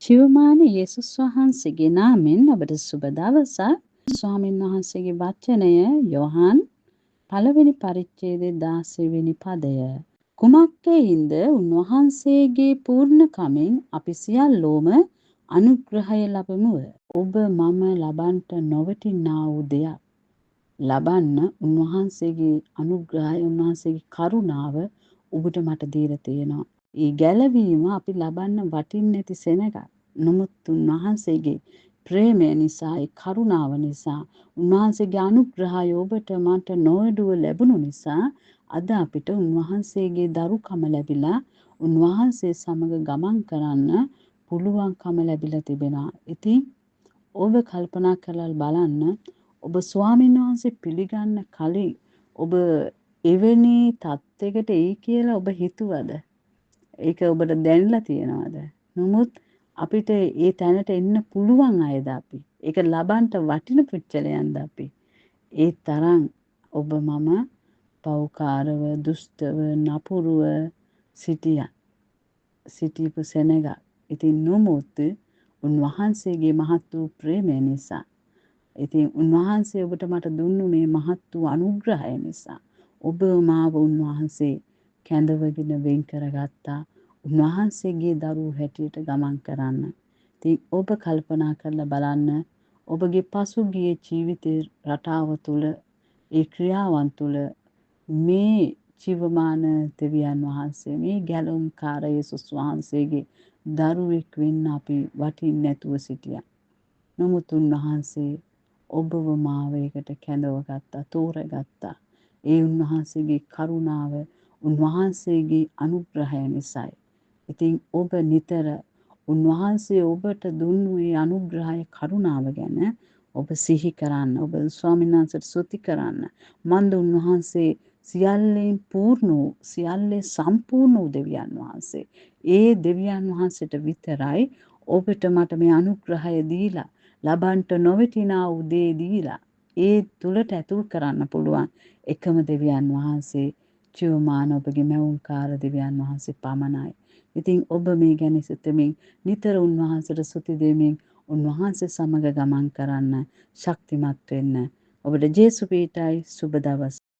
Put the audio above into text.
ජීවමාන යේසුස් වහන්සේගේ නාමයෙන් ඔබට සුබ දවසක්. ස්වාමීන් වහන්සේගේ වචනය යොහන් පළවෙනි පරිච්ඡේදයේ 16 වෙනි පදය. කුමක්කෙයින්ද උන්වහන්සේගේ පූර්ණ කමෙන් අපි සියල්ලෝම අනුග්‍රහය ලබමුව. ඔබ මම ලබන්ට නොවටිනා වූ දෙයක් ලබන්න උන්වහන්සේගේ අනුග්‍රහය උන්වහන්සේගේ කරුණාව ඔබට මට දීලා තියෙනවා. ඒ ගැලවීම අපි ලබන්න වටින්නේ නැති සෙනඟක්. නමුත් උන්වහන්සේගේ ප්‍රේමය නිසා, ඒ කරුණාව නිසා, උන්වහන්සේගේ අනුග්‍රහය ඔබට මට නොඅඩුව ලැබුණු නිසා අද අපිට උන්වහන්සේගේ දරුකම ලැබිලා උන්වහන්සේ සමග ගමන් කරන්න පුළුවන්කම ලැබිලා තිබෙනවා. ඉතින් ඔබ කල්පනා කරලා බලන්න, ඔබ ස්වාමීන් වහන්සේ පිළිගන්න කලින් ඔබ එවැනි තත්යකට එයි කියලා ඔබ හිතුවද? ඒක ඔබට දැනලා තියෙනවද? නමුත් අපිට ඒ තැනට එන්න පුළුවන් අයද අපි? ඒක ලබන්න වටින පුච්චලයන්ද අපි? ඒ තරම් ඔබ මම පෞකාරව, දුෂ්ටව, නපුරුව සිටියපු සෙනඟ. ඉතින් නමුත් උන්වහන්සේගේ මහත් වූ ප්‍රේමය නිසා, ඉතින් උන්වහන්සේ ඔබට මට දුන්නු මේ මහත් වූ අනුග්‍රහය නිසා ඔබ මාව උන්වහන්සේ කැඳවගෙන වෙන් කරගත්තා. උන්වහන්සේගේ දරුවෝ හැටියට ගමන් කරන්න. ඉතින් ඔබ කල්පනා කරලා බලන්න, ඔබගේ පසුගිය ජීවිතේ රටාව තුළ, ඒ ක්‍රියාවන් තුළ මේ ජීවමාන දෙවියන් වහන්සේ, මේ ගැලුම්කාර යේසුස් වහන්සේගේ දරුවෙක් වෙන්න අපි වටින්නේ නැතුව සිටියා. නමුත් උන්වහන්සේ ඔබව මාව ඒකට කැඳවගත්තා, තෝරගත්තා. ඒ උන්වහන්සේගේ කරුණාව, උන්වහන්සේගේ අනුග්‍රහය නිසායි. ඉතින් ඔබ නිතර උන්වහන්සේ ඔබට දුන්නු ඒ අනුග්‍රහය, කරුණාව ගැන ඔබ සිහි කරන්න, ඔබ ස්වාමීන් වහන්සේට ස්තුති කරන්න. මන්ද උන්වහන්සේ සියල්ලෙන් පූර්ණ වූ, සියල්ලේ සම්පූර්ණ වූ දෙවියන් වහන්සේ. ඒ දෙවියන් වහන්සේට විතරයි ඔබට මට මේ අනුග්‍රහය දීලා, ලබන්ට නොවටිනා වූ දේ දීලා, ඒ තුලට ඇතුල් කරන්න පුළුවන් එකම දෙවියන් වහන්සේ ජීවමාන ඔබගේ මැවුම්කාර දෙවියන් වහන්සේ පමණයි. ඉතින් ඔබ මේ ගැන සිතමින් නිතර උන්වහන්සේට ස්තුති දෙමින් උන්වහන්සේ සමග ගමන් කරන්න, ශක්තිමත් වෙන්න. ඔබට ජේසු පීඨයි. සුබ දවස.